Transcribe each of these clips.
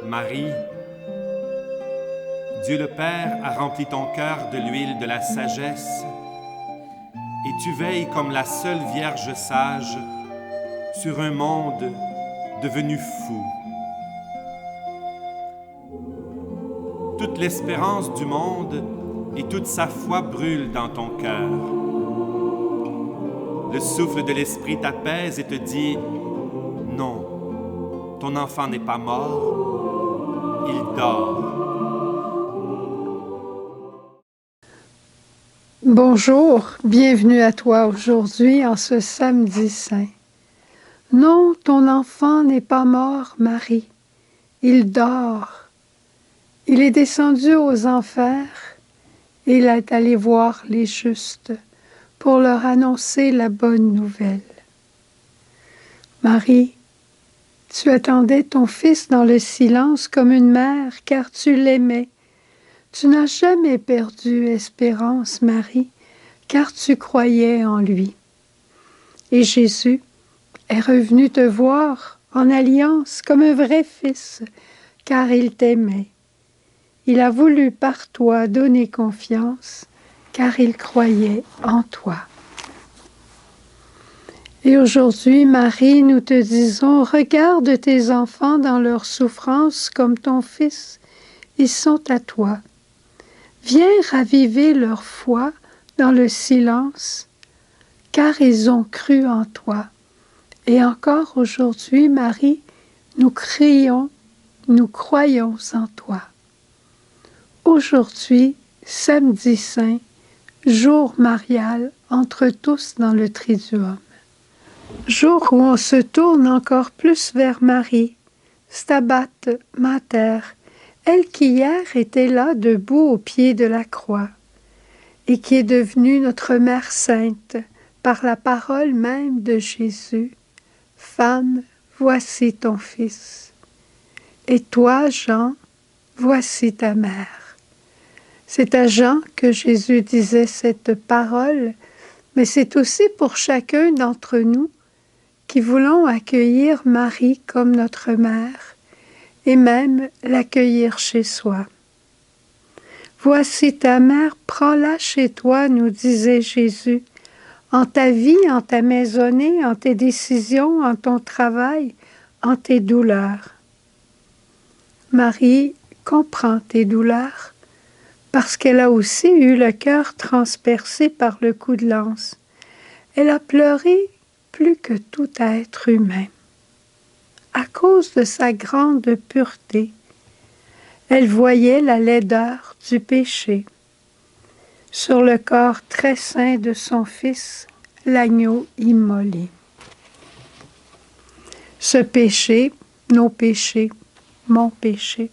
Marie, Dieu le Père a rempli ton cœur de l'huile de la sagesse, et tu veilles comme la seule Vierge sage sur un monde devenu fou. Toute l'espérance du monde et toute sa foi brûlent dans ton cœur. Le souffle de l'Esprit t'apaise et te dit « Non, ton enfant n'est pas mort, il dort. » Bonjour, bienvenue à toi aujourd'hui en ce samedi saint. Non, ton enfant n'est pas mort, Marie, il dort. Il est descendu aux enfers, et il est allé voir les justes pour leur annoncer la bonne nouvelle. Marie, tu attendais ton fils dans le silence comme une mère, car tu l'aimais. Tu n'as jamais perdu espérance, Marie, car tu croyais en lui. Et Jésus est revenu te voir en alliance comme un vrai fils, car il t'aimait. Il a voulu par toi donner confiance, car il croyait en toi. Et aujourd'hui, Marie, nous te disons, regarde tes enfants dans leur souffrance comme ton fils, ils sont à toi. Viens raviver leur foi dans le silence, car ils ont cru en toi. Et encore aujourd'hui, Marie, nous crions, nous croyons en toi. Aujourd'hui, samedi saint, jour marial entre tous dans le Triduum. Jour où on se tourne encore plus vers Marie, Stabat Mater, elle qui hier était là debout au pied de la croix et qui est devenue notre Mère Sainte par la parole même de Jésus. Femme, voici ton fils. Et toi, Jean, voici ta mère. C'est à Jean que Jésus disait cette parole, mais c'est aussi pour chacun d'entre nous qui voulons accueillir Marie comme notre mère et même l'accueillir chez soi. Voici ta mère, prends-la chez toi, nous disait Jésus, en ta vie, en ta maisonnée, en tes décisions, en ton travail, en tes douleurs. Marie comprend tes douleurs parce qu'elle a aussi eu le cœur transpercé par le coup de lance. Elle a pleuré plus que tout être humain. À cause de sa grande pureté, elle voyait la laideur du péché. Sur le corps très saint de son Fils, l'agneau immolé. Ce péché, nos péchés, mon péché,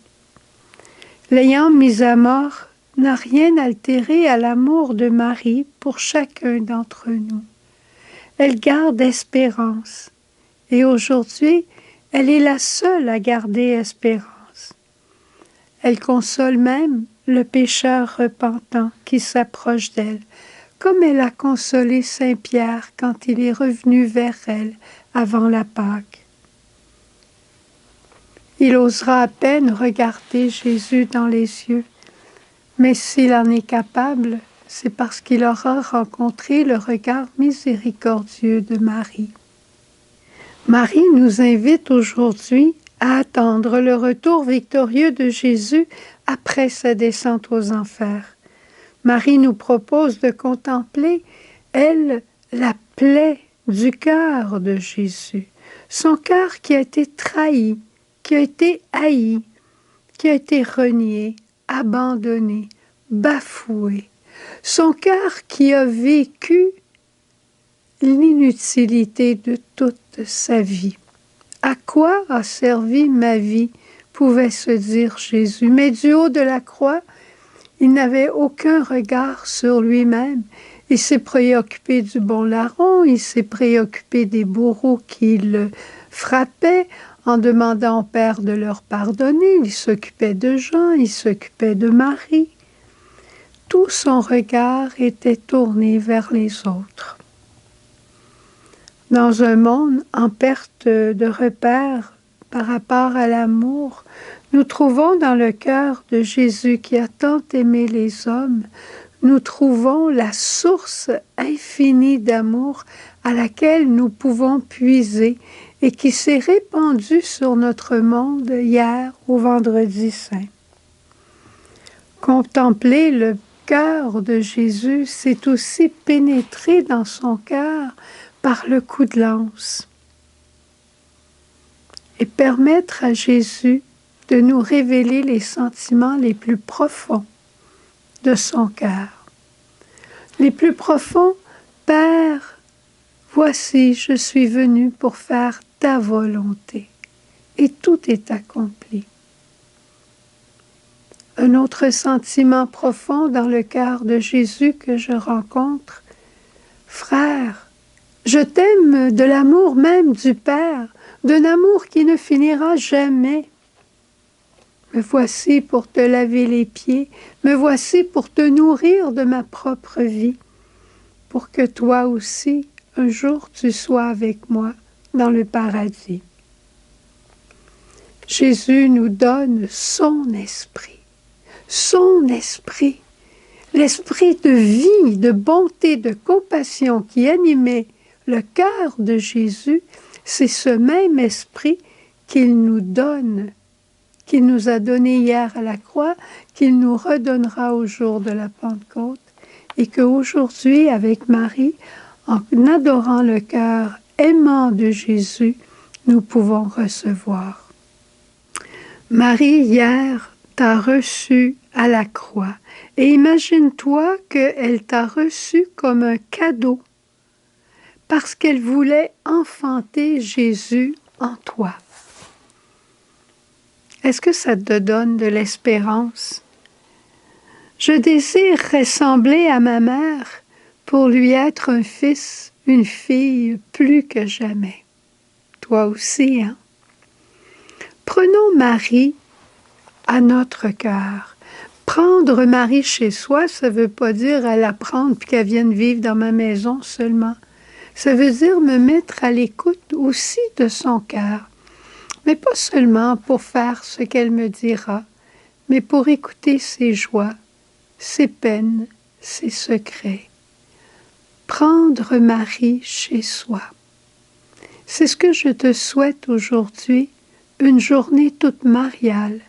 l'ayant mis à mort, n'a rien altéré à l'amour de Marie pour chacun d'entre nous. Elle garde espérance, et aujourd'hui, elle est la seule à garder espérance. Elle console même le pécheur repentant qui s'approche d'elle, comme elle a consolé Saint Pierre quand il est revenu vers elle avant la Pâque. Il osera à peine regarder Jésus dans les yeux, mais s'il en est capable, c'est parce qu'il aura rencontré le regard miséricordieux de Marie. Marie nous invite aujourd'hui à attendre le retour victorieux de Jésus après sa descente aux enfers. Marie nous propose de contempler, elle, la plaie du cœur de Jésus, son cœur qui a été trahi, qui a été haï, qui a été renié, abandonné, bafoué, son cœur qui a vécu l'inutilité de toute sa vie. À quoi a servi ma vie, pouvait se dire Jésus. Mais du haut de la croix, il n'avait aucun regard sur lui-même. Il s'est préoccupé du bon larron, il s'est préoccupé des bourreaux qui le frappaient en demandant au Père de leur pardonner. Il s'occupait de Jean, il s'occupait de Marie. Tout son regard était tourné vers les autres. Dans un monde en perte de repères par rapport à l'amour, nous trouvons dans le cœur de Jésus qui a tant aimé les hommes, nous trouvons la source infinie d'amour à laquelle nous pouvons puiser et qui s'est répandue sur notre monde hier au Vendredi Saint. Contempler le cœur de Jésus, c'est aussi pénétrer dans son cœur par le coup de lance et permettre à Jésus de nous révéler les sentiments les plus profonds de son cœur. Les plus profonds, Père, voici, je suis venu pour faire ta volonté, et tout est accompli. Un autre sentiment profond dans le cœur de Jésus que je rencontre, frère, je t'aime de l'amour même du Père, d'un amour qui ne finira jamais. Me voici pour te laver les pieds, me voici pour te nourrir de ma propre vie, pour que toi aussi, un jour, tu sois avec moi dans le paradis. Jésus nous donne son esprit, l'esprit de vie, de bonté, de compassion qui animait le cœur de Jésus, c'est ce même esprit qu'il nous donne, qu'il nous a donné hier à la croix, qu'il nous redonnera au jour de la Pentecôte, et qu'aujourd'hui, avec Marie, en adorant le cœur aimant de Jésus, nous pouvons recevoir. Marie, hier, t'a reçu à la croix, et imagine-toi qu'elle t'a reçu comme un cadeau, parce qu'elle voulait enfanter Jésus en toi. Est-ce que ça te donne de l'espérance? Je désire ressembler à ma mère pour lui être un fils, une fille plus que jamais. Toi aussi, hein? Prenons Marie à notre cœur. Prendre Marie chez soi, ça ne veut pas dire à la prendre puis qu'elle vienne vivre dans ma maison seulement. Ça veut dire me mettre à l'écoute aussi de son cœur. Mais pas seulement pour faire ce qu'elle me dira, mais pour écouter ses joies, ses peines, ses secrets. Prendre Marie chez soi. C'est ce que je te souhaite aujourd'hui, une journée toute mariale.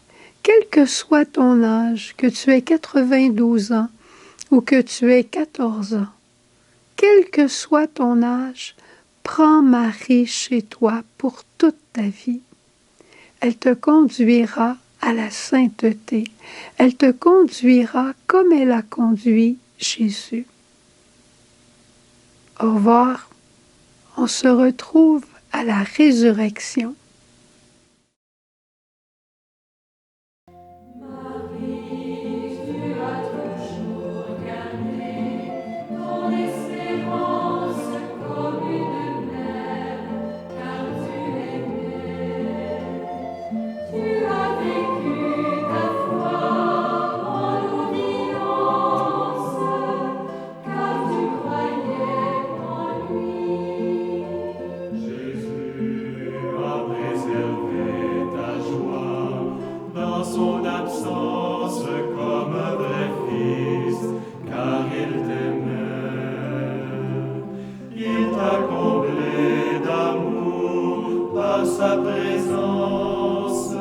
Quel que soit ton âge, que tu aies 92 ans ou que tu aies 14 ans, quel que soit ton âge, prends Marie chez toi pour toute ta vie. Elle te conduira à la sainteté. Elle te conduira comme elle a conduit Jésus. Au revoir. On se retrouve à la résurrection. Sa présence,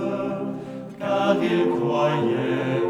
car il croyait